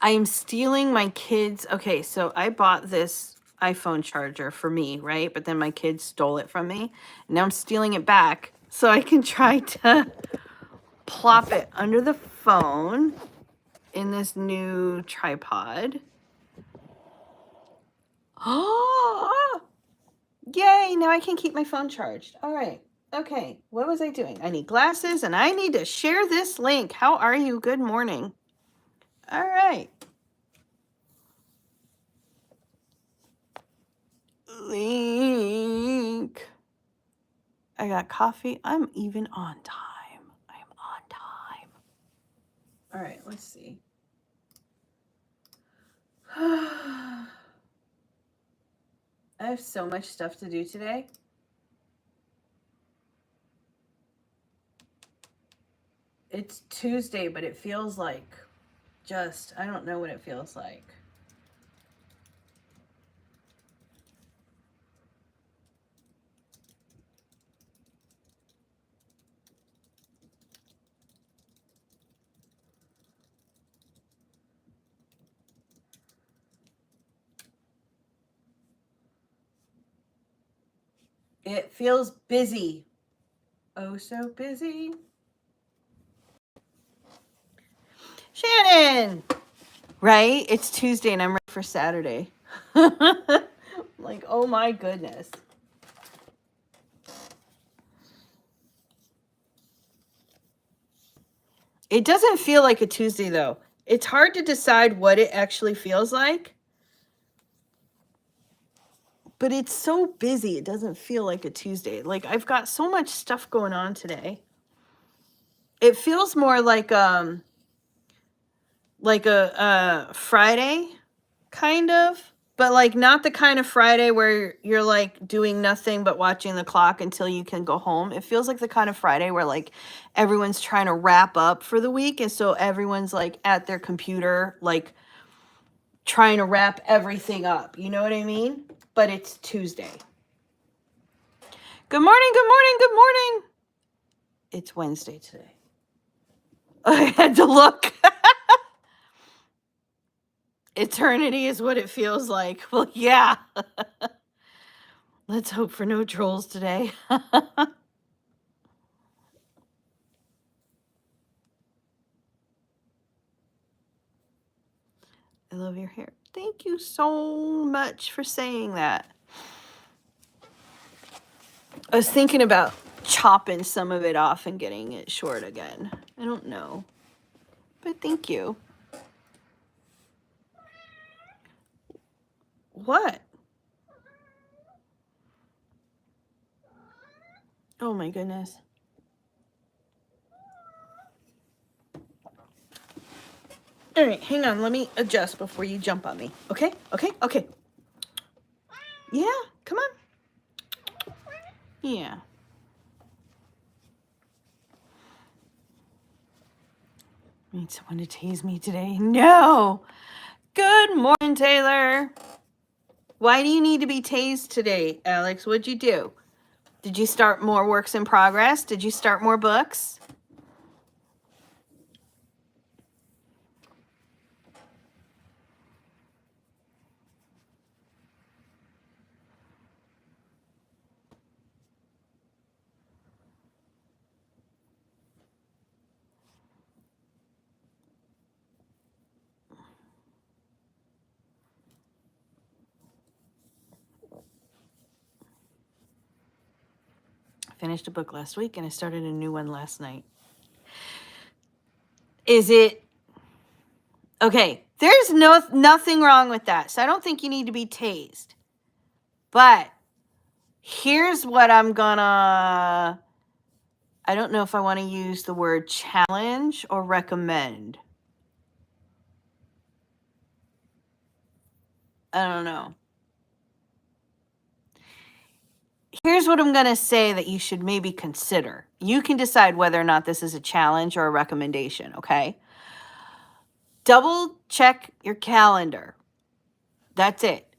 I am stealing my kids. Okay, so I bought this iPhone charger for me, right? But then my kids stole it from me. Now I'm stealing it back so I can try to plop it under the phone in this new tripod. Oh, yay! Now I can keep my phone charged. All right. Okay, what was I doing? I need glasses and I need to share this link. How are you? Good morning. All right. Link. I got coffee. I'm even on time. I'm on time. All right, let's see. I have so much stuff to do today. It's Tuesday, but it feels like I don't know what it feels like. It feels busy. Oh, so busy. Shannon! Right? It's Tuesday and I'm ready for Saturday. Like, oh my goodness. It doesn't feel like a Tuesday, though. It's hard to decide what it actually feels like. But it's so busy, it doesn't feel like a Tuesday. Like, I've got so much stuff going on today. It feels more like a Friday, kind of. But, like, not the kind of Friday where you're, like, doing nothing but watching the clock until you can go home. It feels like the kind of Friday where, like, everyone's trying to wrap up for the week. And so everyone's, like, at their computer, like, trying to wrap everything up. You know what I mean? But it's Tuesday. Good morning, good morning, good morning. It's Wednesday today. I had to look. Eternity is what it feels like. Well, yeah. Let's hope for no trolls today. I love your hair. Thank you so much for saying that. I was thinking about chopping some of it off and getting it short again. I don't know. But thank you. What? Oh my goodness. All right, hang on. Let me adjust before you jump on me. Okay? Okay? Okay. Yeah, come on. Yeah. Need someone to tase me today? No. Good morning, Taylor. Why do you need to be tased today, Alex? What'd you do? Did you start more works in progress? Did you start more books? I finished a book last week and I started a new one last night. Is it okay? There's nothing wrong with that. So I don't think you need to be tased. But here's what I'm gonna, I don't know if I want to use the word challenge or recommend. I don't know. Here's what I'm going to say that you should maybe consider. You can decide whether or not this is a challenge or a recommendation, okay? Double check your calendar. That's it.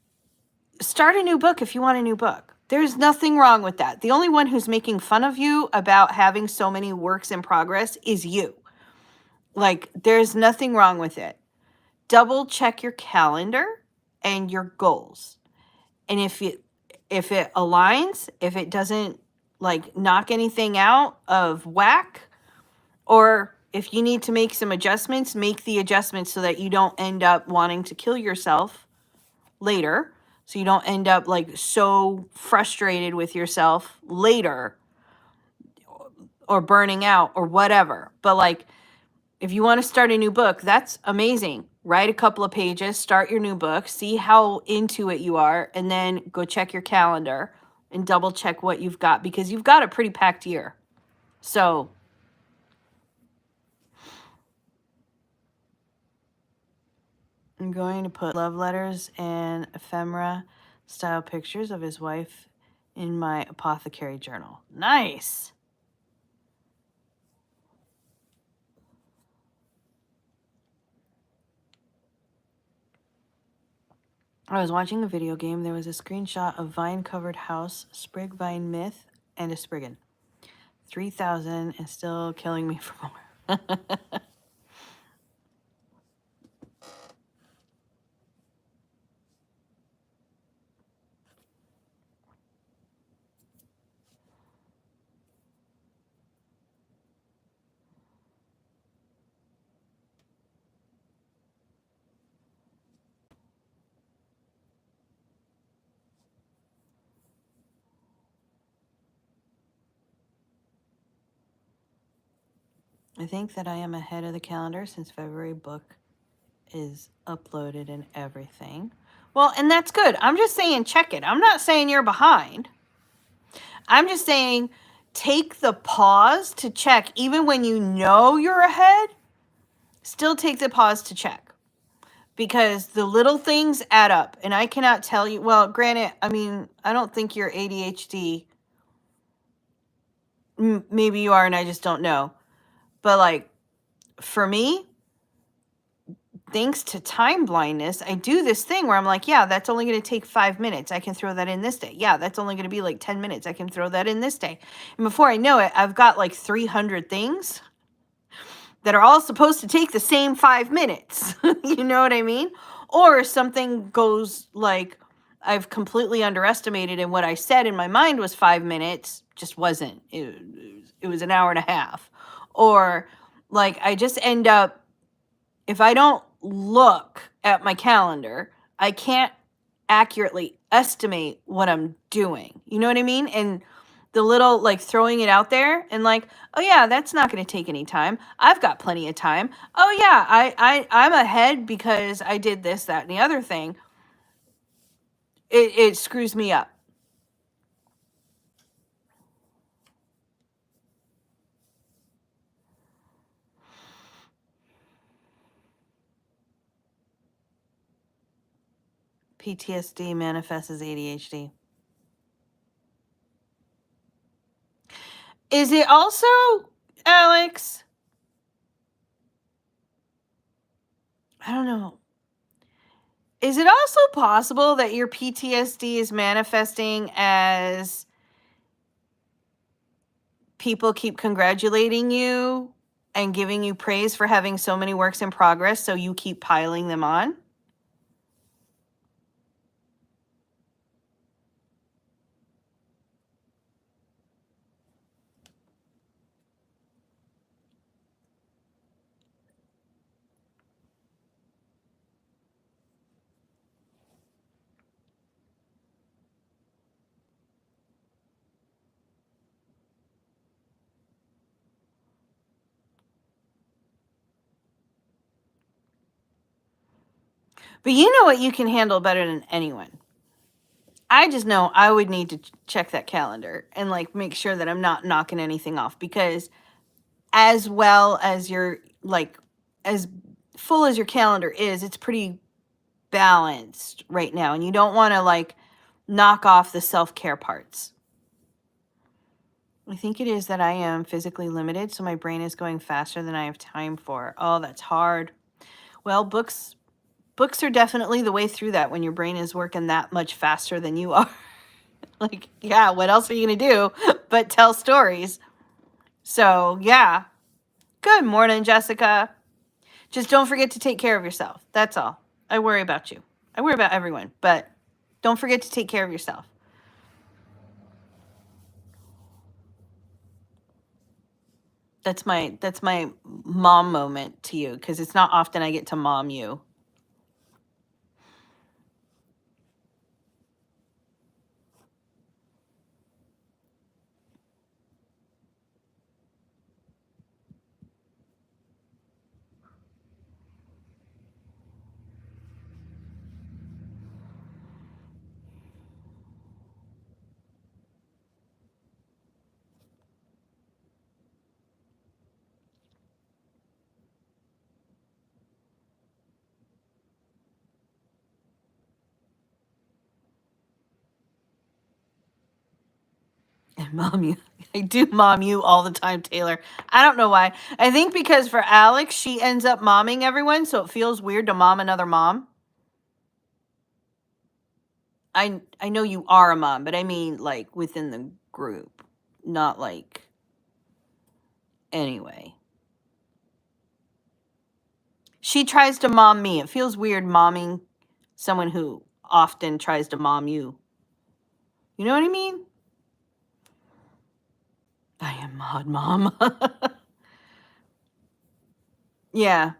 Start a new book if you want a new book. There's nothing wrong with that. The only one who's making fun of you about having so many works in progress is you. Like, there's nothing wrong with it. double check your calendar and your goals. And if it aligns, if it doesn't like knock anything out of whack, or if you need to make some adjustments, make the adjustments so that you don't end up wanting to kill yourself later. So you don't end up like so frustrated with yourself later or burning out or whatever. But like, if you want to start a new book, that's amazing. Write a couple of pages, start your new book, see how into it you are, and then go check your calendar and double check what you've got, because you've got a pretty packed year. So I'm going to put love letters and ephemera style pictures of his wife in my apothecary journal. Nice. I was watching a video game. There was a screenshot of vine-covered house, sprig vine myth, and a spriggan. 3,000 and still killing me for more. I think that I am ahead of the calendar since February book is uploaded and everything. Well, and that's good. I'm just saying check it. I'm not saying you're behind. I'm just saying take the pause to check. Even when you know you're ahead, still take the pause to check. Because the little things add up. And I cannot tell you, well, granted, I mean, I don't think you're ADHD. Maybe you are and I just don't know. But like, for me, thanks to time blindness, I do this thing where I'm like, yeah, that's only going to take 5 minutes. I can throw that in this day. Yeah, that's only going to be like 10 minutes. I can throw that in this day. And before I know it, I've got like 300 things that are all supposed to take the same 5 minutes. You know what I mean? Or something goes like I've completely underestimated, and what I said in my mind was 5 minutes, just wasn't. It was an hour and a half. Or like I just end up, if I don't look at my calendar, I can't accurately estimate what I'm doing. You know what I mean? And the little like throwing it out there and like, oh yeah, that's not going to take any time. I've got plenty of time. Oh yeah, I'm ahead because I did this, that, and the other thing. It screws me up. PTSD manifests as ADHD. Is it also, Alex? I don't know. Is it also possible that your PTSD is manifesting as people keep congratulating you and giving you praise for having so many works in progress, so you keep piling them on? But you know what you can handle better than anyone. I just know I would need to check that calendar and like make sure that I'm not knocking anything off, because as well as your like as full as your calendar is, it's pretty balanced right now, and you don't want to like knock off the self-care parts. I think it is that I am physically limited, so my brain is going faster than I have time for. Oh, that's hard. Well, books are definitely the way through that when your brain is working that much faster than you are. Like, yeah, what else are you going to do but tell stories? So, yeah. Good morning, Jessica. Just don't forget to take care of yourself. That's all. I worry about you. I worry about everyone, but don't forget to take care of yourself. That's my mom moment to you, because it's not often I get to mom you. And mom you. I do mom you all the time, Taylor. I don't know why. I think because for Alex, she ends up momming everyone, so it feels weird to mom another mom. I know you are a mom, but I mean like within the group, not like anyway. She tries to mom me. It feels weird momming someone who often tries to mom you. You know what I mean? I am mod mom. Yeah.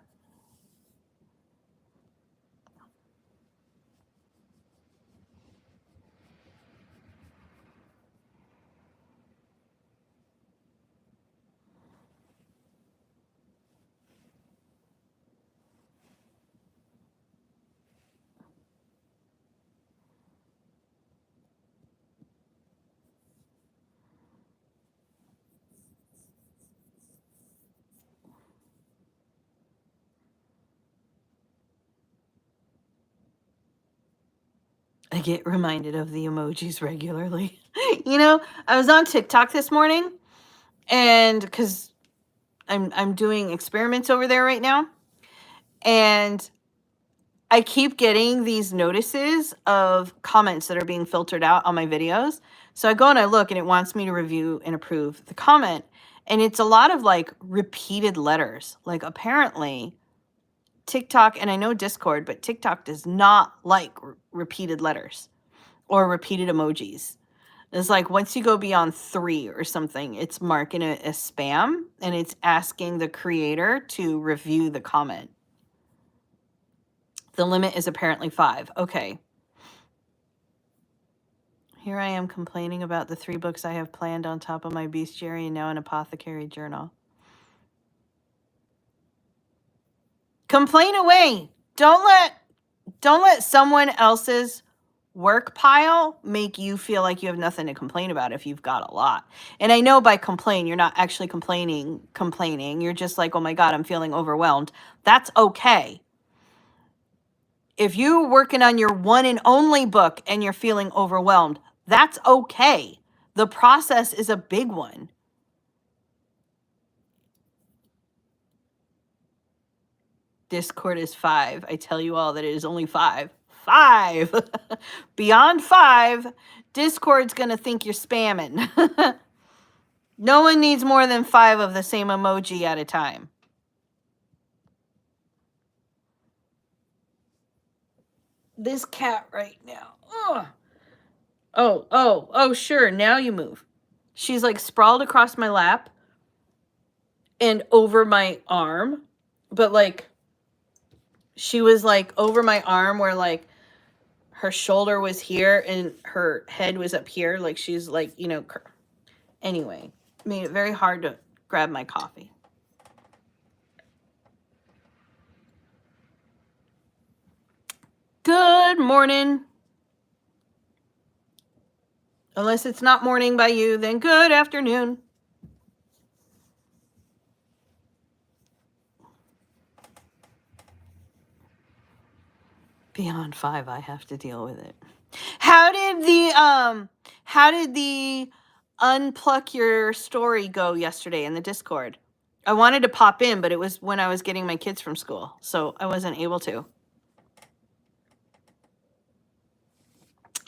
I get reminded of the emojis regularly. You know, I was on TikTok this morning, and because I'm doing experiments over there right now, and I keep getting these notices of comments that are being filtered out on my videos. So I go and I look, and it wants me to review and approve the comment. And it's a lot of like repeated letters. Like apparently TikTok, and I know Discord, but TikTok does not like repeated letters or repeated emojis. It's like once you go beyond 3 or something, it's marking it as spam, and it's asking the creator to review the comment. The limit is apparently 5. Okay. Here I am complaining about the 3 books I have planned on top of my bestiary and now an apothecary journal. Complain away. Don't let someone else's work pile make you feel like you have nothing to complain about if you've got a lot. And I know by complain, you're not actually complaining. You're just like, oh my God, I'm feeling overwhelmed. That's okay. If you're working on your one and only book and you're feeling overwhelmed, that's okay. The process is a big one. Discord is 5. I tell you all that it is only 5. 5. Beyond 5, Discord's going to think you're spamming. No one needs more than 5 of the same emoji at a time. This cat right now. Ugh. Oh, sure. Now you move. She's like sprawled across my lap and over my arm, but like she was like over my arm where like her shoulder was here and her head was up here. Like she's like, you know, anyway, made it very hard to grab my coffee. Good morning. Unless it's not morning by you, then good afternoon. Beyond 5, I have to deal with it. How did the unpluck your story go yesterday in the Discord? I wanted to pop in, but it was when I was getting my kids from school, so I wasn't able to.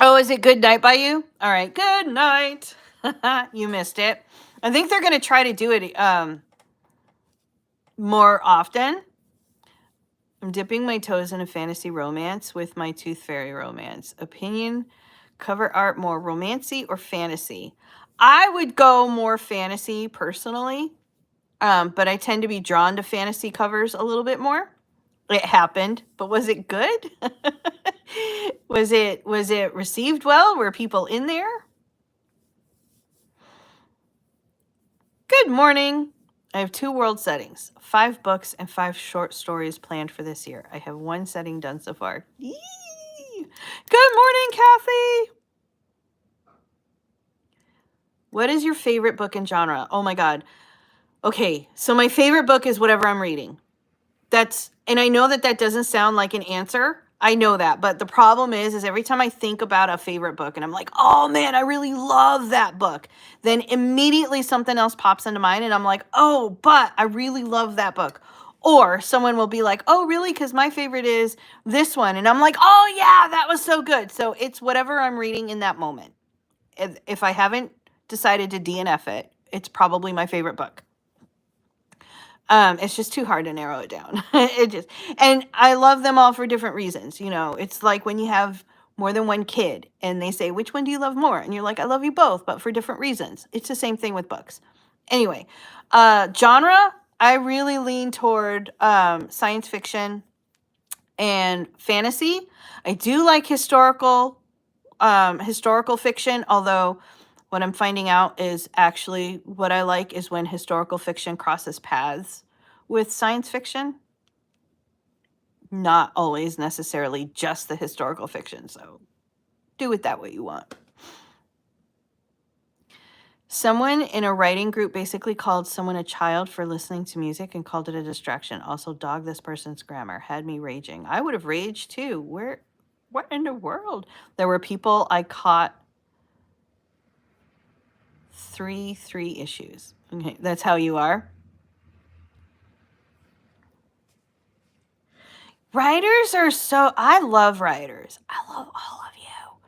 Oh, is it good night by you? All right, good night. You missed it. I think they're going to try to do it more often, I'm dipping my toes in a fantasy romance with my Tooth Fairy romance. Opinion, cover art, more romancy or fantasy? I would go more fantasy personally, but I tend to be drawn to fantasy covers a little bit more. It happened, but was it good? Was it received well? Were people in there? Good morning. I have 2 world settings, 5 books, and 5 short stories planned for this year. I have 1 setting done so far. Yee! Good morning, Kathy. What is your favorite book and genre? Oh my God. Okay, so my favorite book is whatever I'm reading. And I know that doesn't sound like an answer. I know that, but the problem is every time I think about a favorite book and I'm like, oh man, I really love that book, then immediately something else pops into mind and I'm like, oh, but I really love that book. Or someone will be like, oh, really? Because my favorite is this one. And I'm like, oh yeah, that was so good. So it's whatever I'm reading in that moment. If I haven't decided to DNF it, it's probably my favorite book. It's just too hard to narrow it down. And I love them all for different reasons. It's like when you have more than one kid and they say, which one do you love more? And you're like, I love you both, but for different reasons. It's the same thing with books. Anyway, genre, I really lean toward science fiction and fantasy. I do like historical fiction, although what I'm finding out is actually what I like is when historical fiction crosses paths with science fiction. Not always necessarily just the historical fiction, so do it that way you want. Someone in a writing group basically called someone a child for listening to music and called it a distraction. Also dogged this person's grammar. Had me raging. I would have raged too. What in the world? There were people I caught 3 issues. Okay, that's how you are. Writers are I love writers. I love all of you.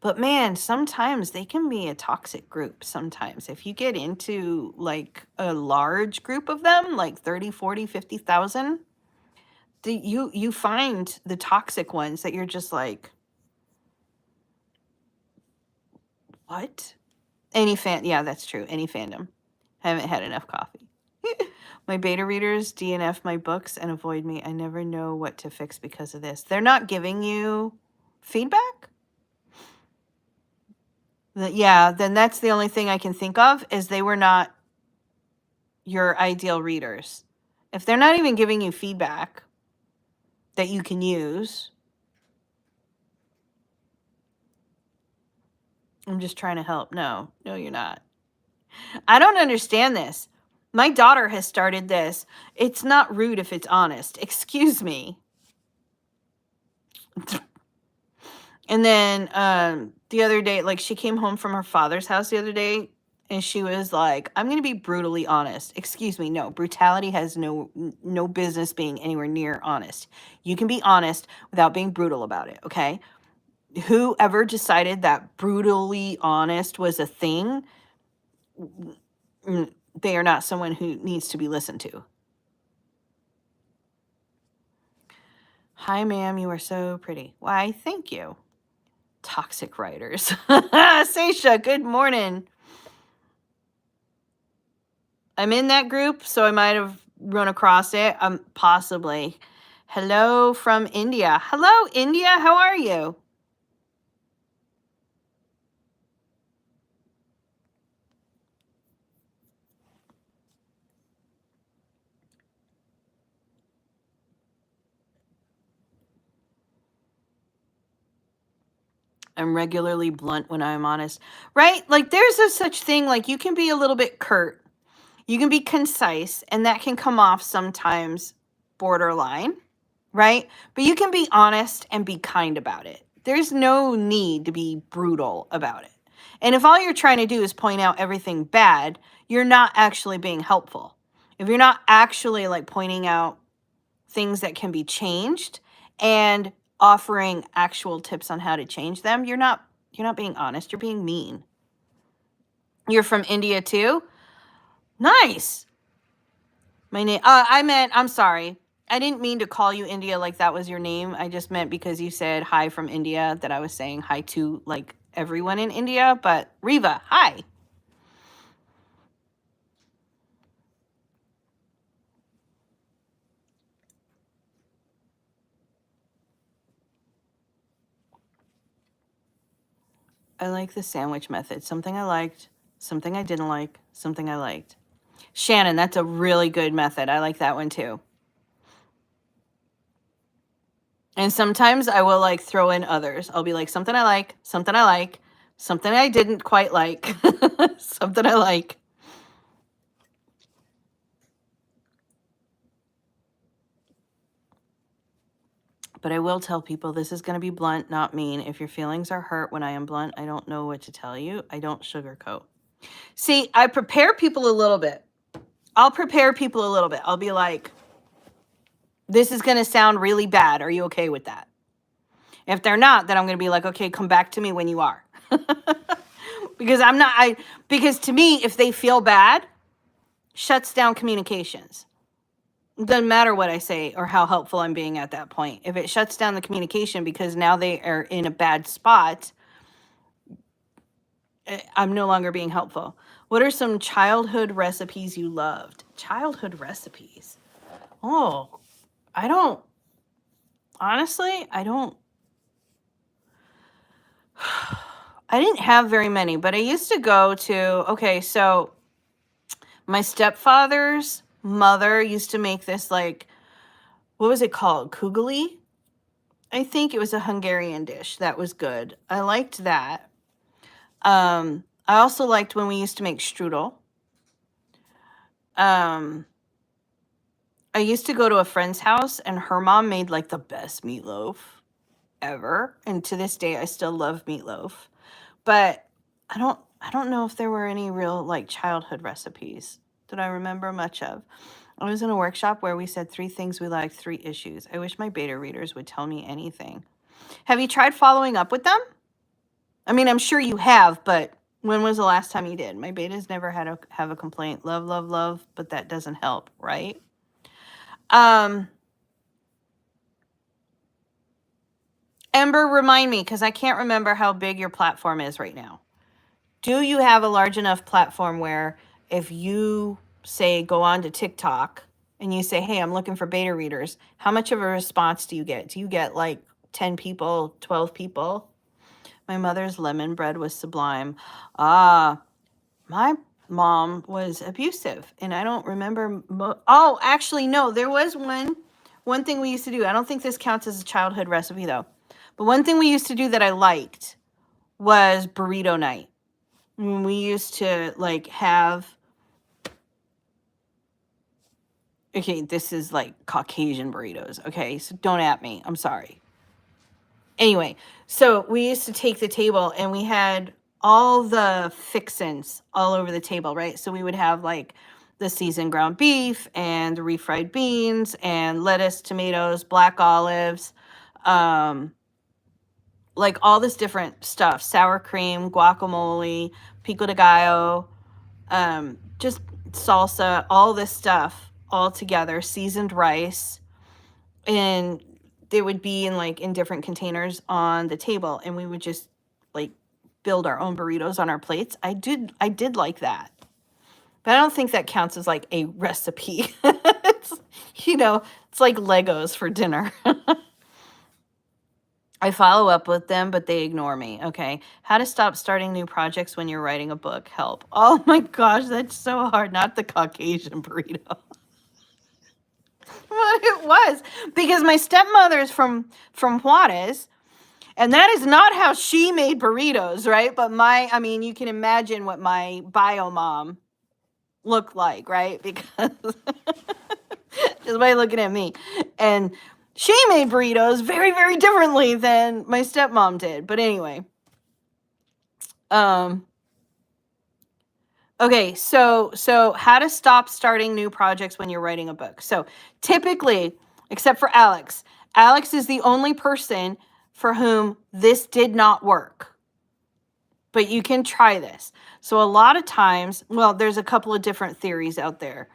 But man, sometimes they can be a toxic group sometimes. If you get into like a large group of them, like 30, 40, 50,000, you find the toxic ones that you're just like, what? Yeah, that's true. Any fandom. I haven't had enough coffee. My beta readers DNF my books and avoid me. I never know what to fix because of this. They're not giving you feedback? Yeah, then that's the only thing I can think of is they were not your ideal readers. If they're not even giving you feedback that you can use, I'm just trying to help. No, you're not. I don't understand this. My daughter has started this. It's not rude if it's honest. Excuse me. And then the other day, like she came home from her father's house the other day and she was like, I'm going to be brutally honest. Excuse me. No, brutality has no business being anywhere near honest. You can be honest without being brutal about it. Okay. Whoever decided that brutally honest was a thing, they are not someone who needs to be listened to. Hi, ma'am. You are so pretty. Why, thank you. Toxic writers. Seisha, good morning. I'm in that group, so I might have run across it. Possibly. Hello from India. Hello, India. How are you? I'm regularly blunt when I'm honest. Right? Like there's a such thing, like you can be a little bit curt. You can be concise, and that can come off sometimes borderline, right? But you can be honest and be kind about it. There's no need to be brutal about it. And if all you're trying to do is point out everything bad, you're not actually being helpful. If you're not actually like pointing out things that can be changed and offering actual tips on how to change them, you're not being honest, you're being mean. You're from India too? Nice. My name I'm sorry. I didn't mean to call you India like that was your name. I just meant because you said hi from India that I was saying hi to like everyone in India. But Riva, hi. I like the sandwich method. Something I liked, something I didn't like, something I liked. Shannon, that's a really good method. I like that one too. And sometimes I will like throw in others. I'll be like, something I like, something I like, something I didn't quite like, something I like. But I will tell people this is going to be blunt, not mean. If your feelings are hurt when I am blunt, I don't know what to tell you. I don't sugarcoat. See, I prepare people a little bit. I'll prepare people a little bit. I'll be like, this is going to sound really bad. Are you okay with that? If they're not, then I'm going to be like, okay, come back to me when you are. Because to me, if they feel bad, shuts down communications. It doesn't matter what I say or how helpful I'm being at that point. If it shuts down the communication because now they are in a bad spot, I'm no longer being helpful. What are some childhood recipes you loved? Childhood recipes. Oh, honestly, I didn't have very many, but I used to go to, so my stepfather's mother used to make this like, what was it called? Kugeli? I think it was a Hungarian dish. That was good. I liked that. I also liked when we used to make strudel. I used to go to a friend's house and her mom made like the best meatloaf ever. And to this day, I still love meatloaf. But I don't know if there were any real like childhood recipes that I remember much of. I was in a workshop where we said 3 things we liked, 3 issues. I wish my beta readers would tell me anything. Have you tried following up with them? I mean, I'm sure you have, but when was the last time you did? My betas never have a complaint. Love, love, love, but that doesn't help, right? Ember, remind me, because I can't remember how big your platform is right now. Do you have a large enough platform where if you say go on to TikTok and you say, hey, I'm looking for beta readers, how much of a response do you get? Do you get like 10 people, 12 people? My mother's lemon bread was sublime. My mom was abusive, and I don't remember. Actually, no, there was one thing we used to do. I don't think this counts as a childhood recipe, though. But one thing we used to do that I liked was burrito night. We used to like have. Okay, this is like Caucasian burritos. Okay, so don't at me. I'm sorry. Anyway, so we used to take the table and we had all the fixins all over the table, right? So we would have like the seasoned ground beef and the refried beans and lettuce, tomatoes, black olives, like all this different stuff, sour cream, guacamole, pico de gallo, just salsa, all this stuff all together, seasoned rice, and they would be in different containers on the table, and we would just like build our own burritos on our plates. I did like that, but I don't think that counts as like a recipe. It's, it's like Legos for dinner. I follow up with them, but they ignore me. Okay. How to stop starting new projects when you're writing a book. Help. Oh my gosh, that's so hard. Not the Caucasian burrito. But it was because my stepmother is from Juarez, and that is not how she made burritos, right? But you can imagine what my bio mom looked like, right? Because just by looking at me. And she made burritos very, very differently than my stepmom did. But anyway. Okay, so how to stop starting new projects when you're writing a book. So typically, except for Alex is the only person for whom this did not work. But you can try this. So a lot of times, well, there's a couple of different theories out there.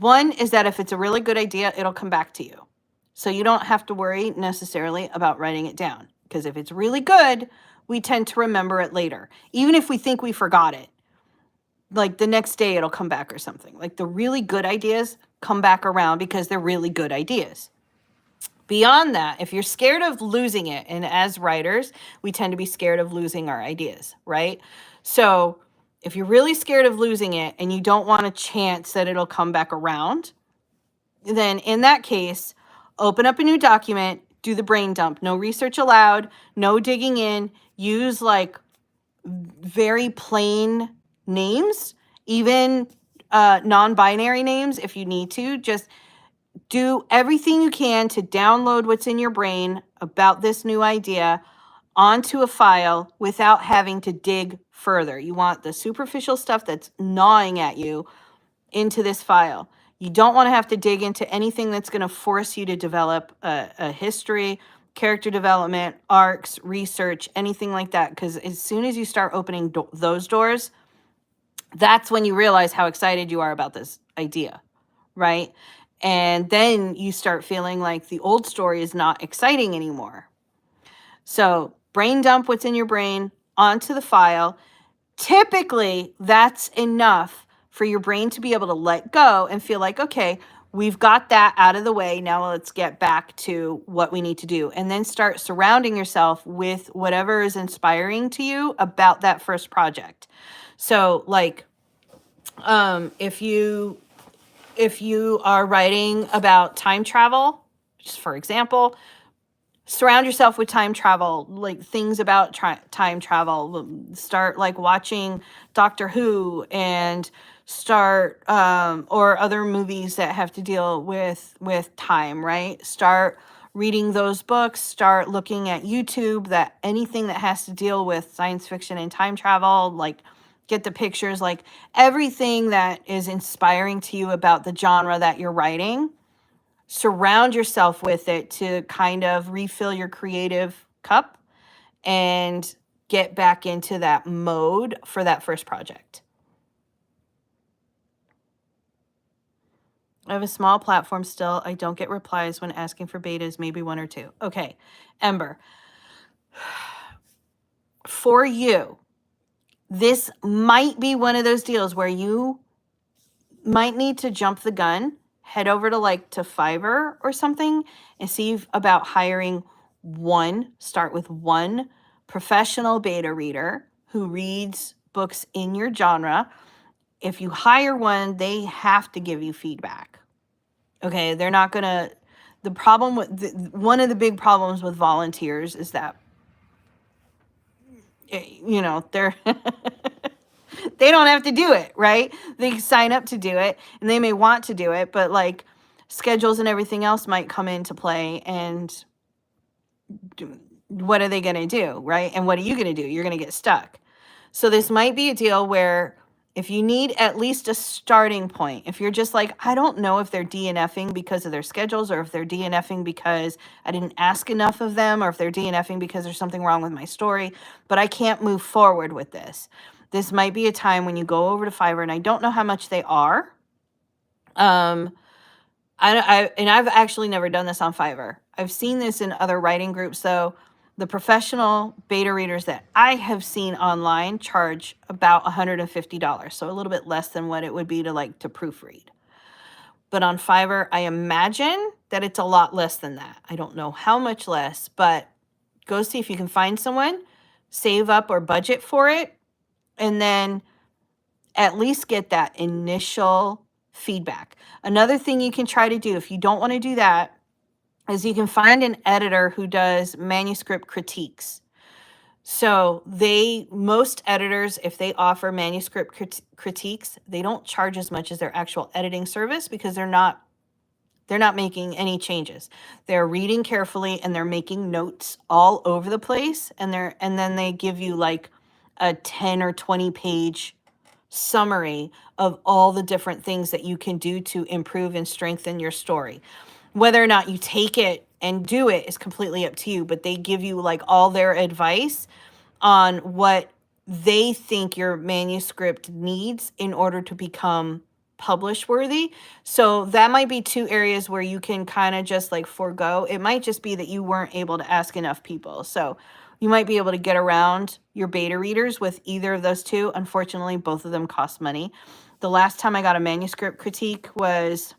One is that if it's a really good idea, it'll come back to you. So you don't have to worry necessarily about writing it down, because if it's really good, we tend to remember it later. Even if we think we forgot it, like the next day it'll come back or something. Like the really good ideas come back around because they're really good ideas. Beyond that, if you're scared of losing it, and as writers, we tend to be scared of losing our ideas, right? So if you're really scared of losing it and you don't want a chance that it'll come back around, then in that case, open up a new document, do the brain dump. No research allowed, no digging in. Use like very plain names, even non-binary names if you need to. Just do everything you can to download what's in your brain about this new idea onto a file without having to dig further. You want the superficial stuff that's gnawing at you into this file. You don't want to have to dig into anything that's going to force you to develop a history, character development, arcs, research, anything like that. Because as soon as you start opening those doors, that's when you realize how excited you are about this idea, right? And then you start feeling like the old story is not exciting anymore. So brain dump what's in your brain onto the file. Typically, that's enough for your brain to be able to let go and feel like, okay, we've got that out of the way. Now let's get back to what we need to do. And then start surrounding yourself with whatever is inspiring to you about that first project. So like, if you are writing about time travel, just for example, surround yourself with time travel, like things about time travel. Start like watching Doctor Who and start or other movies that have to deal with time, right? Start reading those books, start looking at YouTube, that anything that has to deal with science fiction and time travel, like get the pictures, like everything that is inspiring to you about the genre that you're writing. Surround yourself with it to kind of refill your creative cup and get back into that mode for that first project. I have a small platform still. I don't get replies when asking for betas, maybe 1 or 2. Okay, Ember. For you, this might be one of those deals where you might need to jump the gun, head over to Fiverr or something and see about hiring start with one professional beta reader who reads books in your genre. If you hire one, they have to give you feedback. Okay, they're not gonna. The problem with one of the big problems with volunteers is that, they're they don't have to do it, right? They sign up to do it and they may want to do it, but like schedules and everything else might come into play, and what are they going to do, right? And what are you going to do? You're going to get stuck. So this might be a deal where if you need at least a starting point, if you're just like, I don't know if they're DNFing because of their schedules, or if they're DNFing because I didn't ask enough of them, or if they're DNFing because there's something wrong with my story, but I can't move forward with this. This might be a time when you go over to Fiverr, and I don't know how much they are. I've actually never done this on Fiverr. I've seen this in other writing groups, though. The professional beta readers that I have seen online charge about $150, so a little bit less than what it would be to proofread. But on Fiverr, I imagine that it's a lot less than that. I don't know how much less, but go see if you can find someone, save up or budget for it, and then at least get that initial feedback. Another thing you can try to do if you don't want to do that is you can find an editor who does manuscript critiques. So most editors, if they offer manuscript critiques, they don't charge as much as their actual editing service, because they're not making any changes. They're reading carefully and they're making notes all over the place, and then they give you like a 10 or 20 page summary of all the different things that you can do to improve and strengthen your story. Whether or not you take it and do it is completely up to you, but they give you like all their advice on what they think your manuscript needs in order to become publish worthy. So that might be two areas where you can kind of just like forego. It might just be that you weren't able to ask enough people. So you might be able to get around your beta readers with either of those two. Unfortunately, both of them cost money. The last time I got a manuscript critique was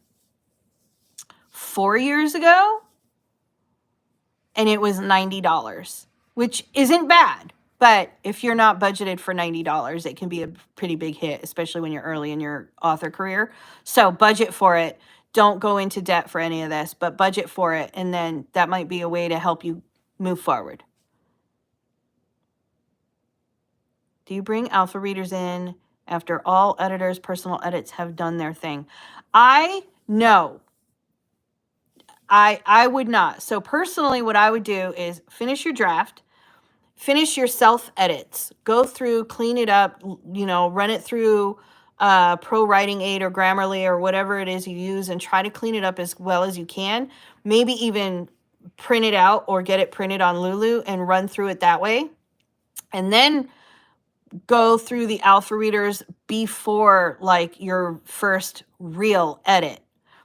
4 years ago, and it was $90, which isn't bad. But if you're not budgeted for $90, it can be a pretty big hit, especially when you're early in your author career. So budget for it. Don't go into debt for any of this, but budget for it. And then that might be a way to help you move forward. Do you bring alpha readers in after all editors' personal edits have done their thing? No. I would not. So personally, what I would do is finish your draft, finish your self edits, go through, clean it up, run it through Pro Writing Aid or Grammarly or whatever it is you use, and try to clean it up as well as you can. Maybe even print it out or get it printed on Lulu and run through it that way. And then go through the alpha readers before like your first real edit,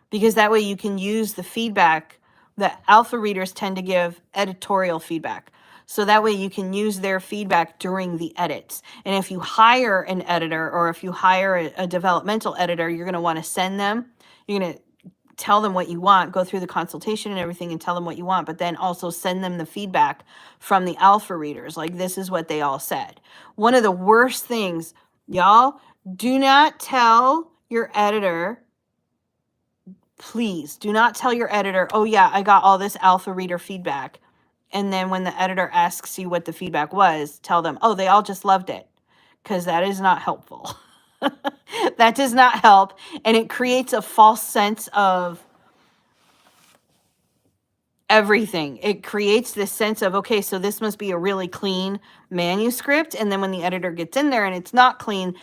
because that way you can use the feedback that alpha readers tend to give editorial feedback. So that way you can use their feedback during the edits. And if you hire an editor or if you hire a developmental editor, you're going to want to send them, you're going to tell them what you want, go through the consultation and everything and tell them what you want, but then also send them the feedback from the alpha readers. Like, this is what they all said. One of the worst things, y'all, do not tell your editor, please do not tell your editor, oh yeah, I got all this alpha reader feedback. And then when the editor asks you what the feedback was, tell them, oh, they all just loved it, because that is not helpful. That does not help. And it creates a false sense of everything. It creates this sense of, okay, so this must be a really clean manuscript. And then when the editor gets in there and it's not clean,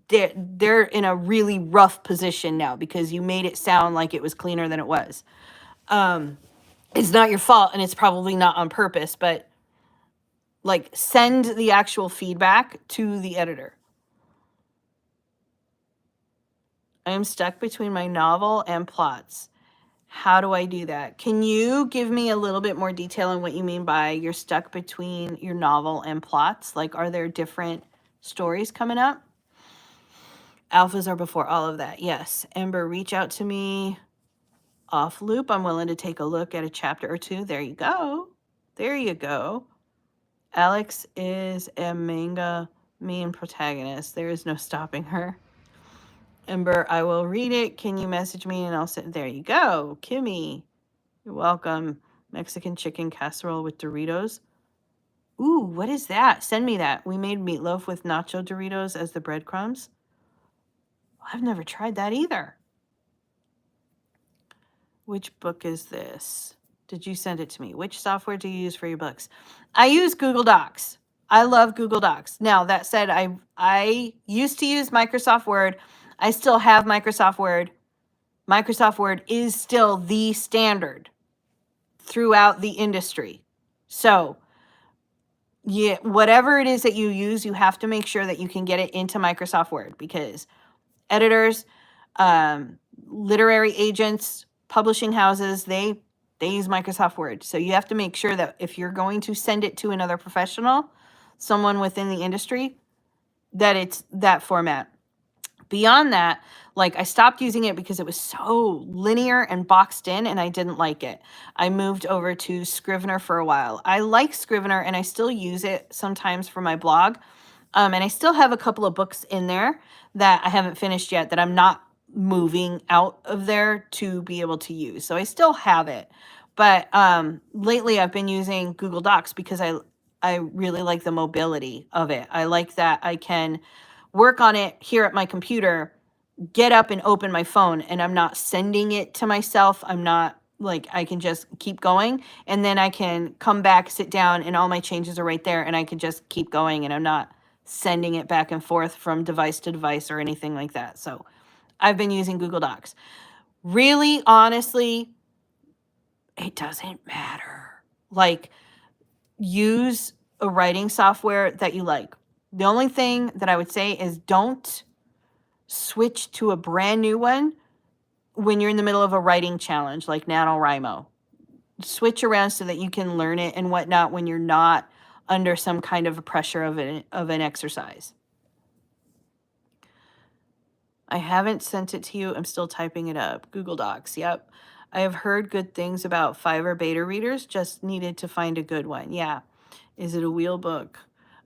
they're in a really rough position now because you made it sound like it was cleaner than it was. It's not your fault, and it's probably not on purpose, but like, send the actual feedback to the editor. I am stuck between my novel and plots. How do I do that? Can you give me a little bit more detail on what you mean by you're stuck between your novel and plots? Like, are there different stories coming up? Alphas are before all of that. Yes. Ember, reach out to me off loop. I'm willing to take a look at a chapter or two. There you go. There you go. Alex is a manga main protagonist. There is no stopping her. Ember, I will read it. Can you message me and I'll send. There you go. Kimmy, you're welcome. Mexican chicken casserole with Doritos. Ooh, what is that? Send me that. We made meatloaf with nacho Doritos as the breadcrumbs. I've never tried that either. Which book is this? Did you send it to me? Which software do you use for your books? I use Google Docs. I love Google Docs. Now, that said, I used to use Microsoft Word. I still have Microsoft Word. Microsoft Word is still the standard throughout the industry. So, yeah, whatever it is that you use, you have to make sure that you can get it into Microsoft Word, because editors, literary agents, publishing houses, they use Microsoft Word. So you have to make sure that if you're going to send it to another professional, someone within the industry, that it's that format. Beyond that, like, I stopped using it because it was so linear and boxed in and I didn't like it. I moved over to Scrivener for a while. I like Scrivener and I still use it sometimes for my blog. And I still have a couple of books in there that I haven't finished yet that I'm not moving out of there to be able to use. So I still have it. But lately I've been using Google Docs because I really like the mobility of it. I like that I can work on it here at my computer, get up and open my phone, and I'm not sending it to myself. I'm not, like, I can just keep going, and then I can come back, sit down, and all my changes are right there, and I can just keep going, and I'm not sending it back and forth from device to device or anything like that. So I've been using Google Docs. Really, honestly, it doesn't matter. Like, use a writing software that you like. The only thing that I would say is don't switch to a brand new one when you're in the middle of a writing challenge like NaNoWriMo. Switch around so that you can learn it and whatnot when you're not under some kind of a pressure of an exercise. I haven't sent it to you. I'm still typing it up. Google Docs. Yep. I have heard good things about Fiverr beta readers. Just needed to find a good one. Yeah. Is it a wheel book?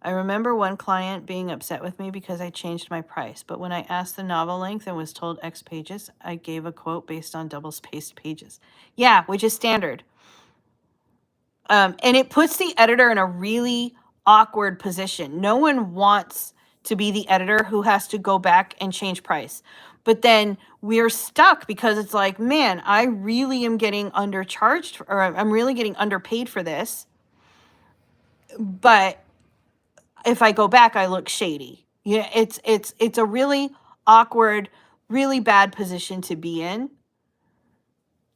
I remember one client being upset with me because I changed my price, but when I asked the novel length and was told X pages, I gave a quote based on double-spaced pages. Yeah, which is standard. And it puts the editor in a really awkward position. No one wants to be the editor who has to go back and change price. But then we're stuck because it's like, man, I really am getting undercharged, or I'm really getting underpaid for this. But if I go back, I look shady. Yeah, it's a really awkward, really bad position to be in.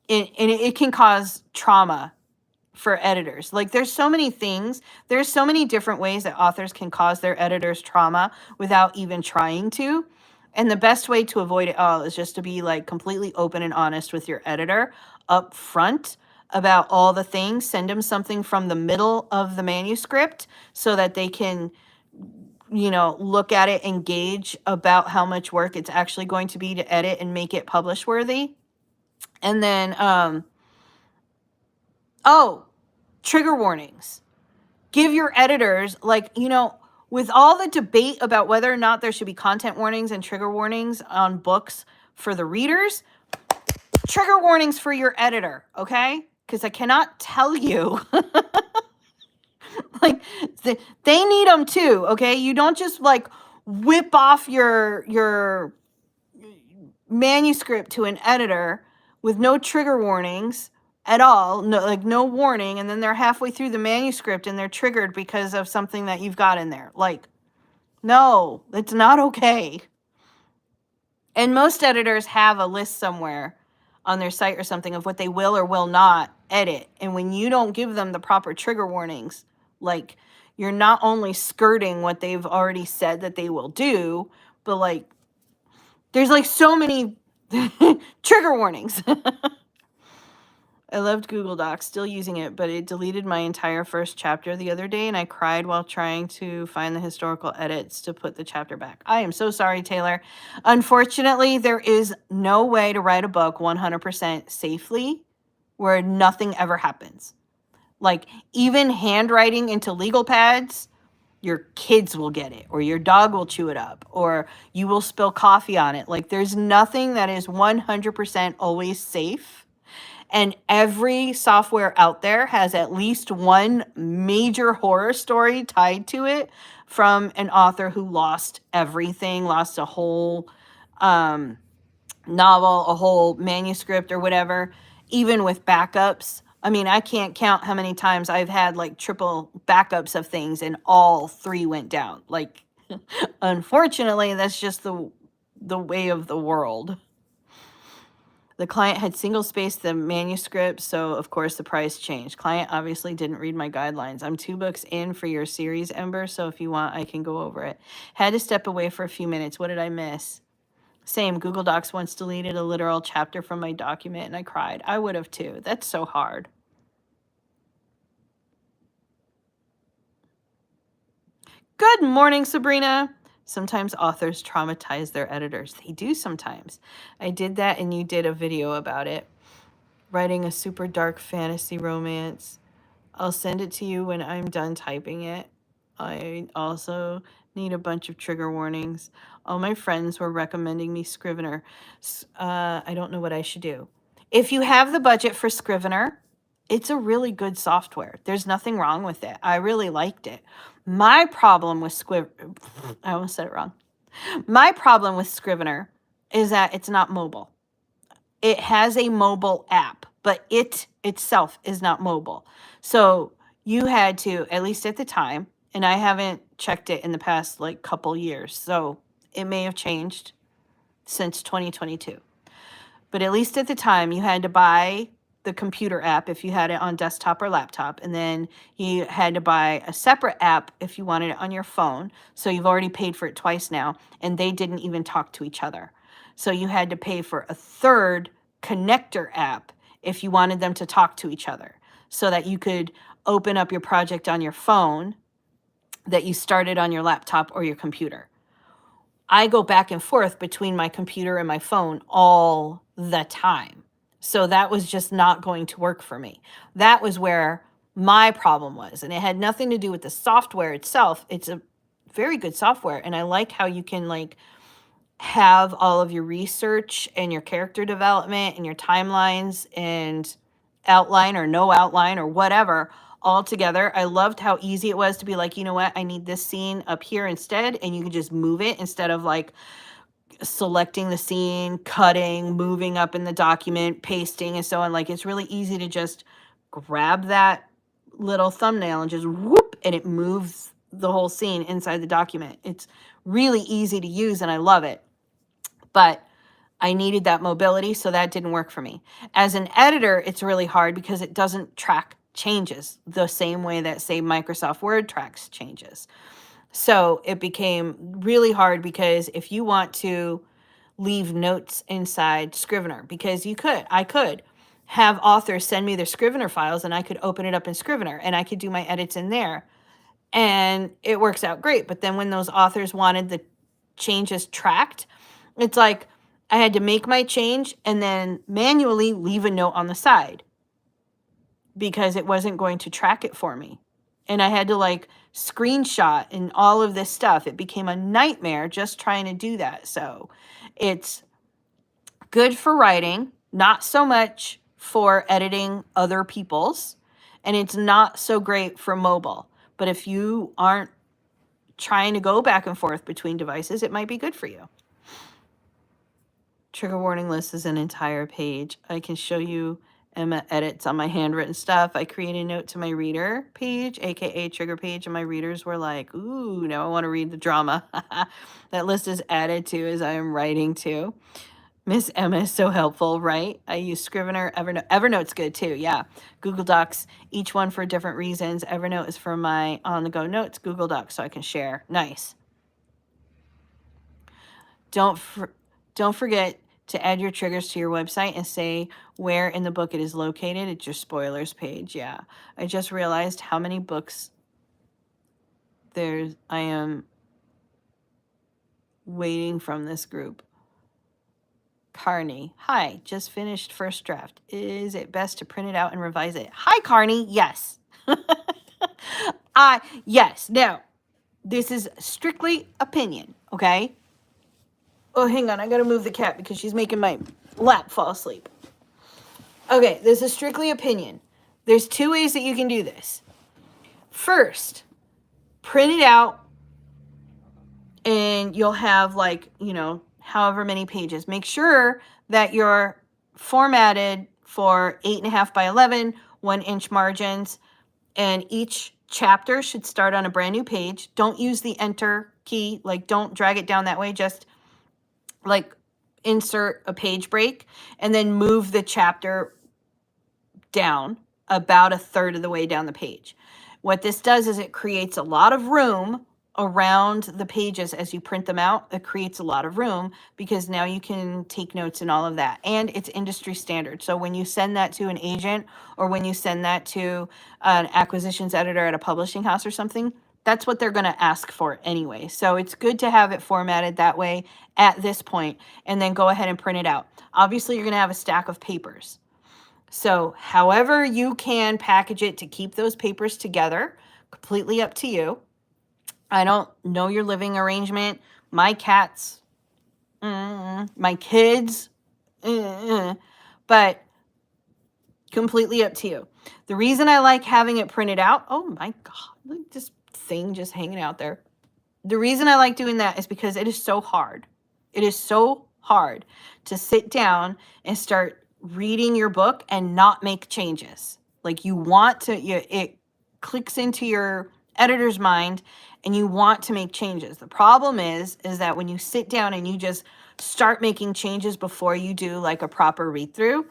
And it can cause trauma for editors. Like, there's so many things, there's so many different ways that authors can cause their editors trauma without even trying to. And the best way to avoid it all is just to be like completely open and honest with your editor up front about all the things. Send them something from the middle of the manuscript so that they can, you know, look at it and gauge about how much work it's actually going to be to edit and make it publish worthy. And then, trigger warnings. Give your editors, like, you know, with all the debate about whether or not there should be content warnings and trigger warnings on books for the readers, trigger warnings for your editor, okay? Because I cannot tell you, like, they need them too, okay? You don't just, like, whip off your manuscript to an editor with no trigger warnings at all, no warning, and then they're halfway through the manuscript and they're triggered because of something that you've got in there. Like, no, it's not okay. And most editors have a list somewhere on their site or something of what they will or will not edit. And when you don't give them the proper trigger warnings, like, you're not only skirting what they've already said that they will do, but like, there's like so many trigger warnings. I loved Google Docs, still using it, but it deleted my entire first chapter the other day, and I cried while trying to find the historical edits to put the chapter back. I am so sorry, Taylor. Unfortunately, there is no way to write a book 100% safely where nothing ever happens. Like, even handwriting into legal pads, your kids will get it, or your dog will chew it up, or you will spill coffee on it. Like, there's nothing that is 100% always safe. And every software out there has at least one major horror story tied to it from an author who lost everything, lost a whole novel, a whole manuscript or whatever, even with backups. I mean, I can't count how many times I've had like triple backups of things and all three went down. Like, unfortunately, that's just the way of the world. The client had single-spaced the manuscript, so of course the price changed. Client obviously didn't read my guidelines. I'm 2 books in for your series, Ember, so if you want, I can go over it. Had to step away for a few minutes. What did I miss? Same, Google Docs once deleted a literal chapter from my document, and I cried. I would have too. That's so hard. Good morning, Sabrina. Sometimes authors traumatize their editors. They do sometimes. I did that and you did a video about it. Writing a super dark fantasy romance. I'll send it to you when I'm done typing it. I also need a bunch of trigger warnings. All my friends were recommending me Scrivener. I don't know what I should do. If you have the budget for Scrivener, it's a really good software. There's nothing wrong with it. I really liked it. My problem with I almost said it wrong. My problem with Scrivener is that it's not mobile. It has a mobile app, but it itself is not mobile. So you had to, at least at the time, and I haven't checked it in the past like couple years, so it may have changed since 2022. But at least at the time, you had to buy the computer app if you had it on desktop or laptop, and then you had to buy a separate app if you wanted it on your phone. So you've already paid for it twice now, and they didn't even talk to each other. So you had to pay for a third connector app if you wanted them to talk to each other, so that you could open up your project on your phone that you started on your laptop or your computer. I go back and forth between my computer and my phone all the time. So that was just not going to work for me. That was where my problem was. And it had nothing to do with the software itself. It's a very good software. And I like how you can like have all of your research and your character development and your timelines and outline or no outline or whatever all together. I loved how easy it was to be like, you know what, I need this scene up here instead. And you can just move it instead of like selecting the scene, cutting, moving up in the document, pasting, and so on. Like, it's really easy to just grab that little thumbnail and just whoop, and it moves the whole scene inside the document. It's really easy to use and I love it. But I needed that mobility, so that didn't work for me. As an editor, it's really hard because it doesn't track changes the same way that, say, Microsoft Word tracks changes. So it became really hard because if you want to leave notes inside Scrivener, because I could have authors send me their Scrivener files and I could open it up in Scrivener and I could do my edits in there. And it works out great. But then when those authors wanted the changes tracked, it's like I had to make my change and then manually leave a note on the side because it wasn't going to track it for me. And I had to like screenshot and all of this stuff. It became a nightmare just trying to do that. So it's good for writing, not so much for editing other people's, and it's not so great for mobile. But if you aren't trying to go back and forth between devices, it might be good for you. Trigger warning list is an entire page. I can show you Emma edits on my handwritten stuff. I created a note to my reader page, aka trigger page, and my readers were like, ooh, now I want to read the drama. That list is added to as I am writing too. Miss Emma is so helpful, right? I use Scrivener, Evernote. Evernote's good too, yeah. Google Docs, each one for different reasons. Evernote is for my on-the-go notes. Google Docs, so I can share. Nice. Don't forget to add your triggers to your website and say where in the book it is located. It's your spoilers page, yeah. I just realized how many books I am waiting from this group. Carney, hi, just finished first draft. Is it best to print it out and revise it? Hi, Carney, yes. Yes, now, this is strictly opinion, okay? Oh, hang on, I gotta move the cat because she's making my lap fall asleep. Okay, this is strictly opinion. There's two ways that you can do this. First, print it out and you'll have like, however many pages. Make sure that you're formatted for 8.5 by 11, 1-inch margins, and each chapter should start on a brand new page. Don't use the enter key, like don't drag it down that way, just like insert a page break and then move the chapter down about a third of the way down the page. What this does is it creates a lot of room around the pages as you print them out. It creates a lot of room because now you can take notes and all of that. And it's industry standard. So when you send that to an agent or when you send that to an acquisitions editor at a publishing house or something, that's what they're going to ask for anyway. So it's good to have it formatted that way at this point and then go ahead and print it out. Obviously, you're going to have a stack of papers. So however you can package it to keep those papers together, completely up to you. I don't know your living arrangement. My cats, my kids, but completely up to you. The reason I like having it printed out, oh my God, look at this thing just hanging out there. The reason I like doing that is because it is so hard. It is so hard to sit down and start reading your book and not make changes. Like you want to, it clicks into your editor's mind and you want to make changes. The problem is that when you sit down and you just start making changes before you do like a proper read through,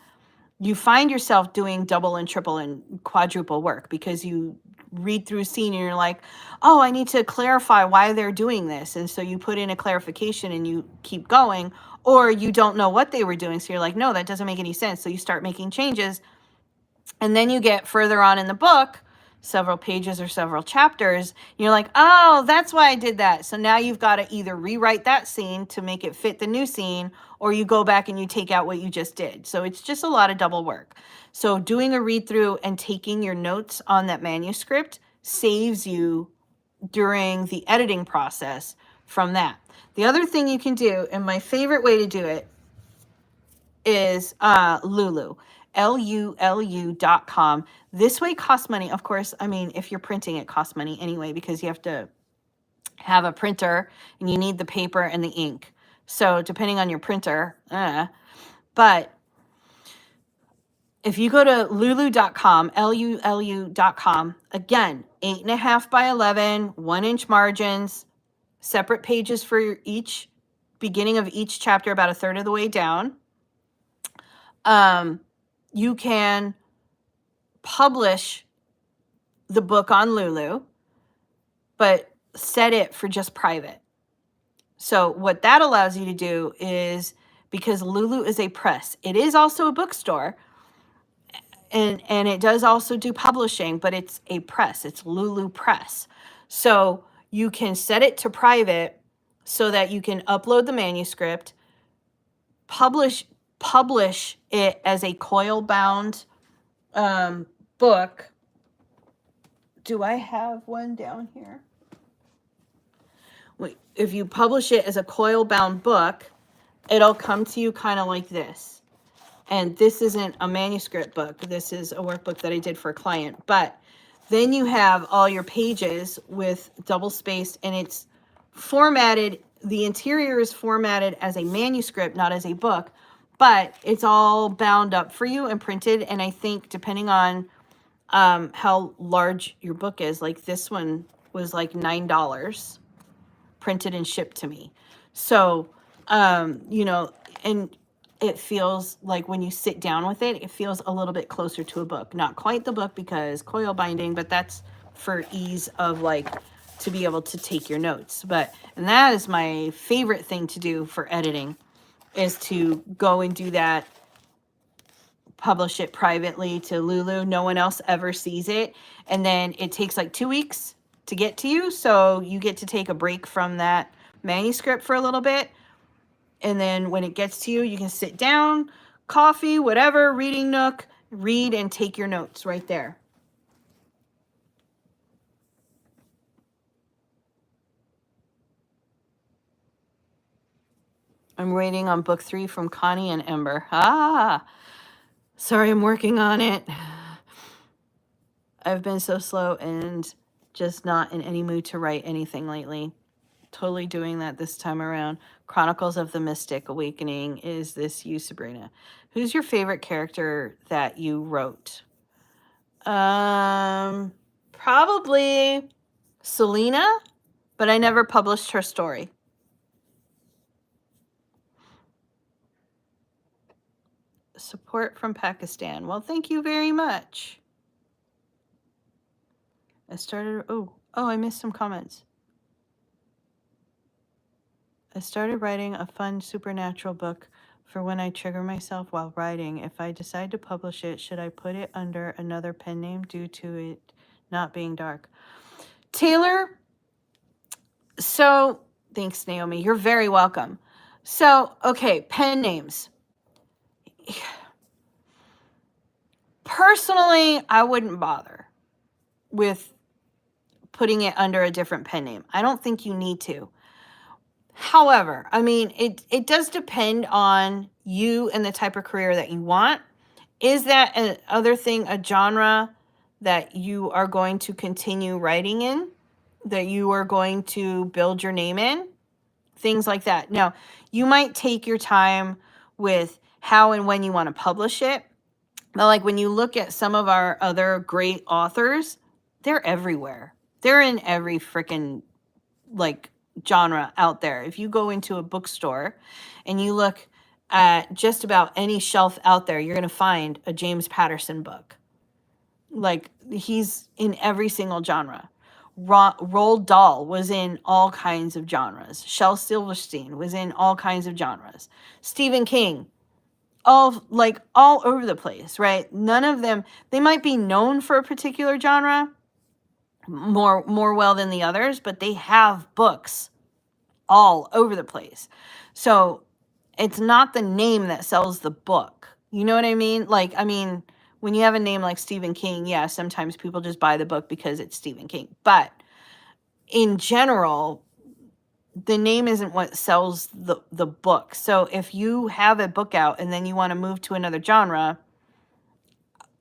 you find yourself doing double and triple and quadruple work because you read through a scene and you're like, oh, I need to clarify why they're doing this. And so you put in a clarification and you keep going, or you don't know what they were doing. So you're like, no, that doesn't make any sense. So you start making changes. And then you get further on in the book, several pages or several chapters, and you're like, oh, that's why I did that. So now you've got to either rewrite that scene to make it fit the new scene, or you go back and you take out what you just did. So it's just a lot of double work. So doing a read through and taking your notes on that manuscript saves you during the editing process from that. The other thing you can do, and my favorite way to do it, is Lulu, LULU.com. This way costs money. Of course, I mean, if you're printing, it costs money anyway, because you have to have a printer and you need the paper and the ink. So depending on your printer, but if you go to lulu.com, LULU.com, again, 8.5 by 11, 1-inch margins, separate pages for each beginning of each chapter, about a third of the way down. You can publish the book on Lulu, but set it for just private. So what that allows you to do is, because Lulu is a press, it is also a bookstore, and it does also do publishing, but it's a press. It's Lulu Press. So you can set it to private so that you can upload the manuscript, publish it as a coil bound book. Do I have one down here? Wait, if you publish it as a coil bound book, it'll come to you kind of like this. And this isn't a manuscript book. This is a workbook that I did for a client. But then you have all your pages with double spaced, and it's formatted. The interior is formatted as a manuscript, not as a book, but it's all bound up for you and printed. And I think depending on how large your book is, like this one was like $9 printed and shipped to me. So, you know, and it feels like when you sit down with it, it feels a little bit closer to a book. Not quite the book because coil binding, but that's for ease of like to be able to take your notes. And that is my favorite thing to do for editing, is to go and do that, publish it privately to Lulu. No one else ever sees it. And then it takes like 2 weeks to get to you. So you get to take a break from that manuscript for a little bit. And then when it gets to you, you can sit down, coffee, whatever, reading nook, read and take your notes right there. I'm waiting on book 3 from Connie and Ember. Sorry, I'm working on it. I've been so slow and just not in any mood to write anything lately. Totally doing that this time around. Chronicles of the Mystic Awakening. Is this you, Sabrina? Who's your favorite character that you wrote? Probably Selena, but I never published her story. Support from Pakistan. Well, thank you very much. I started, I missed some comments. I started writing a fun supernatural book for when I trigger myself while writing. If I decide to publish it, should I put it under another pen name due to it not being dark? Taylor, so thanks, Naomi. You're very welcome. So, okay, pen names. Personally, I wouldn't bother with putting it under a different pen name. I don't think you need to. However, I mean, it does depend on you and the type of career that you want. Is that another thing, a genre that you are going to continue writing in, that you are going to build your name in? Things like that. Now, you might take your time with how and when you want to publish it. But like when you look at some of our other great authors, they're everywhere. They're in every freaking like genre out there. If you go into a bookstore and you look at just about any shelf out there, you're going to find a James Patterson book. Like, he's in every single genre. Roald Dahl was in all kinds of genres. Shel Silverstein was in all kinds of genres. Stephen King, all over the place, right? None of them, they might be known for a particular genre more well than the others, but they have books all over the place. So it's not the name that sells the book. You know what I mean? Like, I mean, when you have a name like Stephen King, yeah, sometimes people just buy the book because it's Stephen King. But in general, the name isn't what sells the book. So if you have a book out and then you want to move to another genre,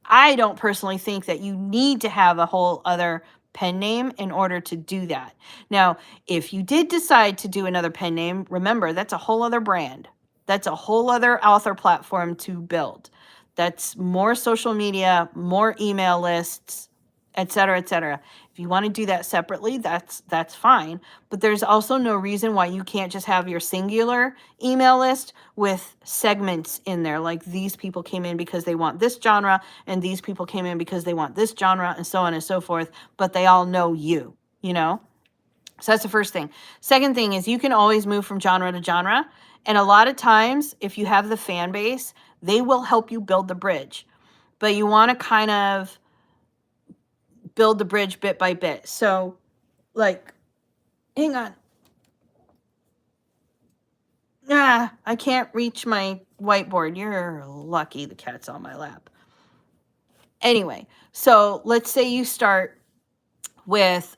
I don't personally think that you need to have a whole other pen name in order to do that. Now, if you did decide to do another pen name, remember, that's a whole other brand. That's a whole other author platform to build. That's more social media, more email lists, et cetera, et cetera. If you want to do that separately, that's fine. But there's also no reason why you can't just have your singular email list with segments in there. Like, these people came in because they want this genre, and these people came in because they want this genre, and so on and so forth. But they all know you, you know? So that's the first thing. Second thing is, you can always move from genre to genre. And a lot of times, if you have the fan base, they will help you build the bridge. But you want to kind of build the bridge bit by bit. So, like, hang on. I can't reach my whiteboard. You're lucky the cat's on my lap. Anyway, so let's say you start with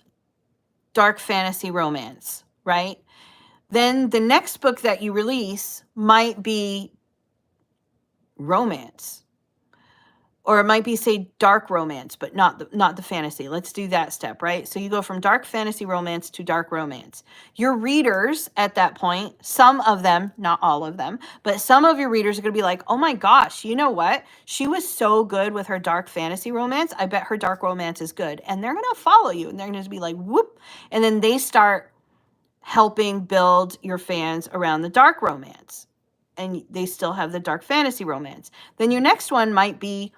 dark fantasy romance, right? Then the next book that you release might be romance. Or it might be, say, dark romance, but not the fantasy. Let's do that step, right? So you go from dark fantasy romance to dark romance. Your readers at that point, some of them, not all of them, but some of your readers are going to be like, oh my gosh, you know what? She was so good with her dark fantasy romance. I bet her dark romance is good. And they're going to follow you, and they're going to be like, whoop. And then they start helping build your fans around the dark romance. And they still have the dark fantasy romance. Then your next one might be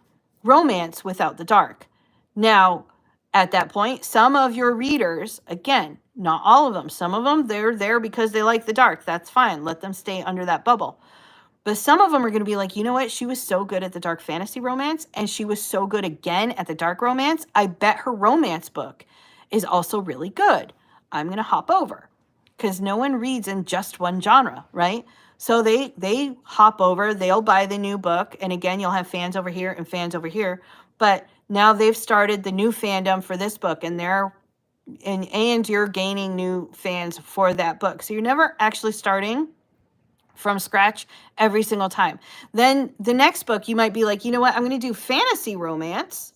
romance without the dark. Now, at that point, some of your readers, again, not all of them, some of them, they're there because they like the dark. That's fine. Let them stay under that bubble. But some of them are going to be like, you know what? She was so good at the dark fantasy romance, and she was so good again at the dark romance. I bet her romance book is also really good. I'm going to hop over, because no one reads in just one genre, right? So they hop over, they'll buy the new book, and again, you'll have fans over here and fans over here. But now they've started the new fandom for this book, and and you're gaining new fans for that book. So you're never actually starting from scratch every single time. Then the next book, you might be like, you know what? I'm going to do fantasy romance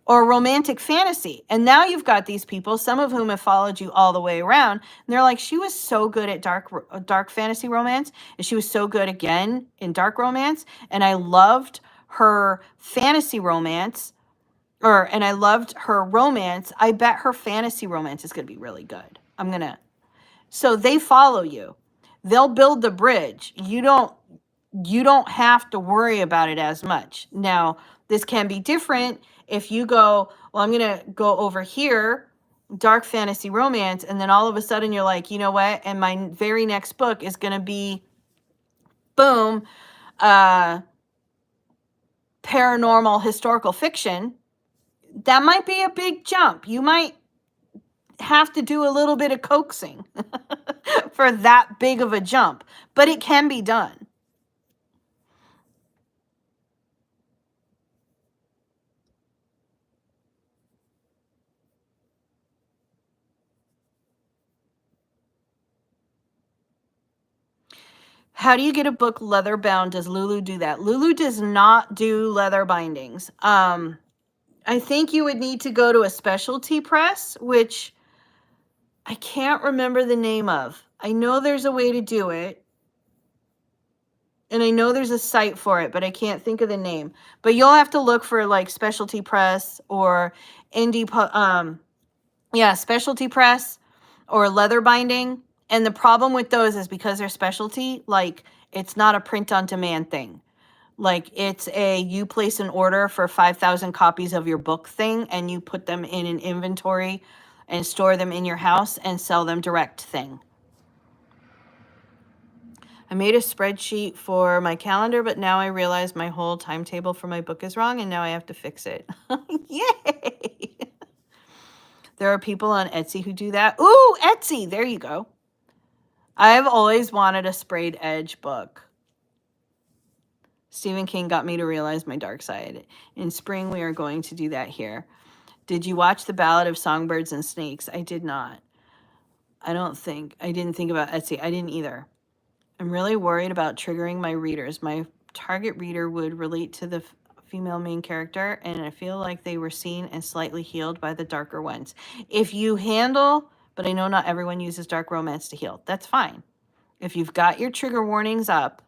or romantic fantasy. And now you've got these people, some of whom have followed you all the way around. And they're like, she was so good at dark fantasy romance. And she was so good again in dark romance. And I loved her fantasy romance, and I loved her romance. I bet her fantasy romance is going to be really good. So they follow you. They'll build the bridge. You don't have to worry about it as much. Now, this can be different if you go, well, I'm going to go over here, dark fantasy romance, and then all of a sudden you're like, you know what? And my very next book is going to be, boom, paranormal historical fiction. That might be a big jump. You might have to do a little bit of coaxing for that big of a jump, but it can be done. How do you get a book leather bound? Does Lulu do that? Lulu does not do leather bindings. I think you would need to go to a specialty press, which I can't remember the name of. I know there's a way to do it, and I know there's a site for it, but I can't think of the name. But you'll have to look for like specialty press or indie, specialty press or leather binding, And the problem with those is because they're specialty, like it's not a print on demand thing. Like it's you place an order for 5,000 copies of your book thing and you put them in an inventory and store them in your house and sell them direct thing. I made a spreadsheet for my calendar, but now I realize my whole timetable for my book is wrong and now I have to fix it. Yay! There are people on Etsy who do that. Ooh, Etsy, there you go. I've always wanted a sprayed edge book. Stephen King got me to realize my dark side. In spring, we are going to do that here. Did you watch The Ballad of Songbirds and Snakes? I did not. I didn't think about Etsy. I didn't either. I'm really worried about triggering my readers. My target reader would relate to the female main character, and I feel like they were seen and slightly healed by the darker ones. If you handle, but I know not everyone uses dark romance to heal. That's fine. If you've got your trigger warnings up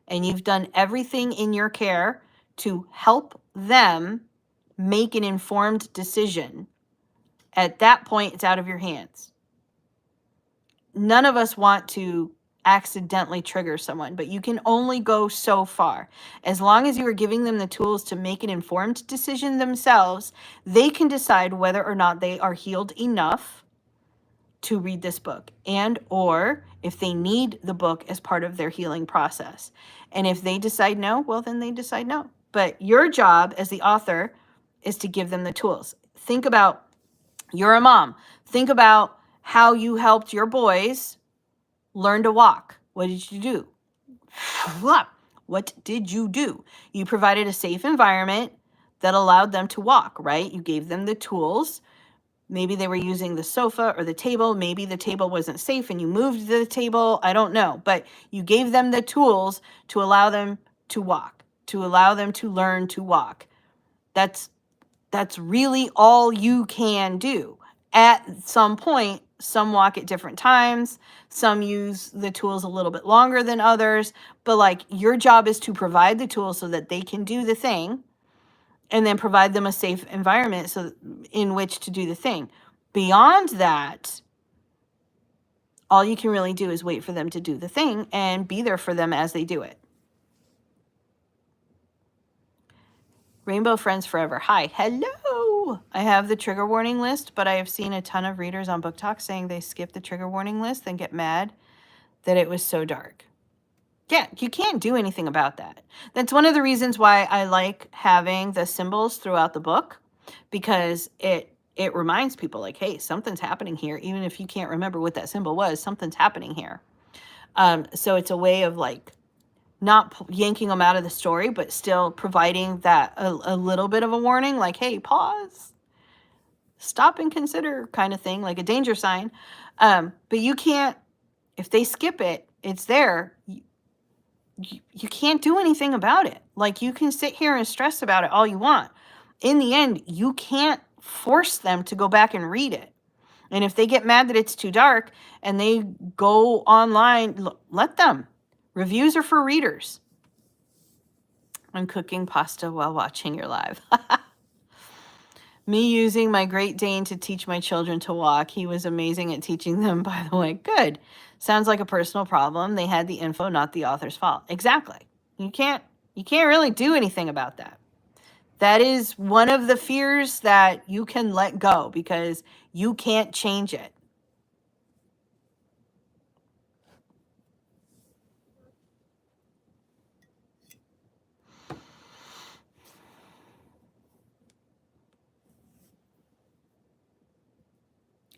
and you've done everything in your care to help them make an informed decision, at that point, it's out of your hands. None of us want to accidentally trigger someone, but you can only go so far. As long as you are giving them the tools to make an informed decision themselves, they can decide whether or not they are healed enough to read this book, and or if they need the book as part of their healing process. And if they decide no, well, then they decide no. But your job as the author is to give them the tools. Think about, you're a mom. Think about how you helped your boys learn to walk. What did you do? What did you do? You provided a safe environment that allowed them to walk, right? You gave them the tools. Maybe they were using the sofa or the table. Maybe the table wasn't safe and you moved the table. I don't know. But you gave them the tools to allow them to walk, to allow them to learn to walk. That's really all you can do. At some point, some walk at different times. Some use the tools a little bit longer than others. But like, your job is to provide the tools so that they can do the thing, and then provide them a safe environment in which to do the thing. Beyond that, all you can really do is wait for them to do the thing and be there for them as they do it. Rainbow Friends Forever. Hi. Hello. I have the trigger warning list, but I have seen a ton of readers on Book Talk saying they skip the trigger warning list and get mad that it was so dark. Yeah, you can't do anything about that. That's one of the reasons why I like having the symbols throughout the book, because it reminds people like, hey, something's happening here. Even if you can't remember what that symbol was, something's happening here. So it's a way of like not yanking them out of the story, but still providing that a little bit of a warning, like, hey, pause, stop and consider kind of thing, like a danger sign. But you can't, if they skip it, it's there. You can't do anything about it. Like, you can sit here and stress about it all you want. In the end, you can't force them to go back and read it. And if they get mad that it's too dark and they go online, let them. Reviews are for readers. I'm cooking pasta while watching your live. Me using my Great Dane to teach my children to walk. He was amazing at teaching them, by the way. Good. Sounds like a personal problem. They had the info, not the author's fault. Exactly. You can't really do anything about that. That is one of the fears that you can let go, because you can't change it.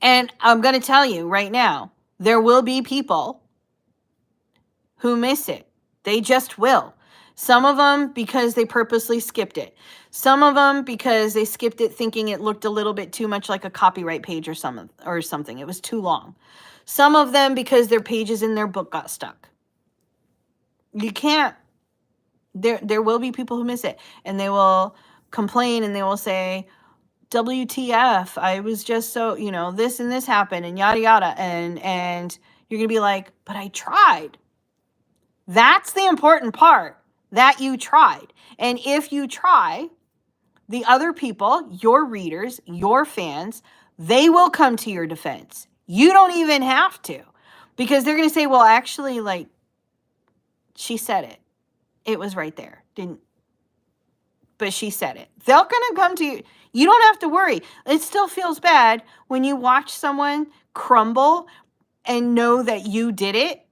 And I'm going to tell you right now, there will be people who miss it. They just will. Some of them because they purposely skipped it. Some of them because they skipped it thinking it looked a little bit too much like a copyright page or something. It was too long. Some of them because their pages in their book got stuck. You can't. There will be people who miss it, and they will complain and they will say, WTF, I was just so, this and this happened and yada yada. And you're going to be like, but I tried. That's the important part, that you tried. And if you try, the other people, your readers, your fans, they will come to your defense. You don't even have to. Because they're going to say, well, actually, like, she said it. It was right there. But she said it. They're going to come to you. You don't have to worry. It still feels bad when you watch someone crumble and know that you did it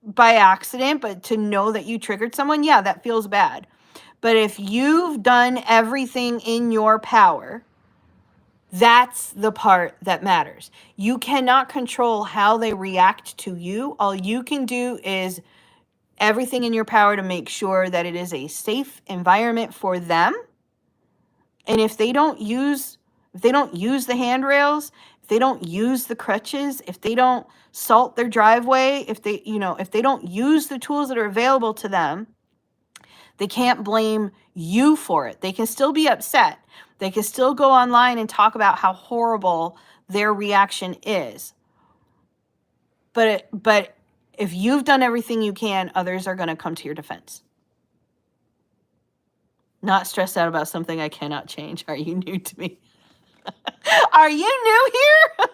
by accident, but to know that you triggered someone, yeah, that feels bad. But if you've done everything in your power, that's the part that matters. You cannot control how they react to you. All you can do is everything in your power to make sure that it is a safe environment for them. And if they don't use the handrails, if they don't use the crutches, if they don't salt their driveway, if they don't use the tools that are available to them, they can't blame you for it. They can still be upset. They can still go online and talk about how horrible their reaction is. But if you've done everything you can, others are going to come to your defense. Not stressed out about something I cannot change. Are you new to me? Are you new here?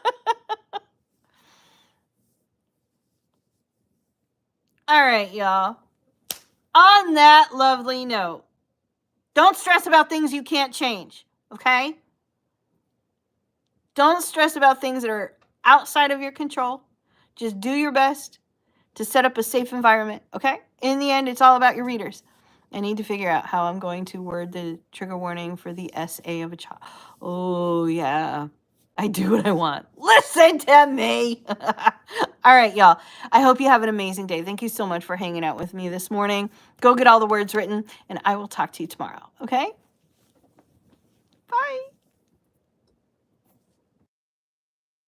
All right, y'all. On that lovely note, don't stress about things you can't change, okay? Don't stress about things that are outside of your control. Just do your best to set up a safe environment, okay? In the end, it's all about your readers. I need to figure out how I'm going to word the trigger warning for the SA of a child. Oh, yeah. I do what I want. Listen to me. All right, y'all. I hope you have an amazing day. Thank you so much for hanging out with me this morning. Go get all the words written, and I will talk to you tomorrow, okay? Bye.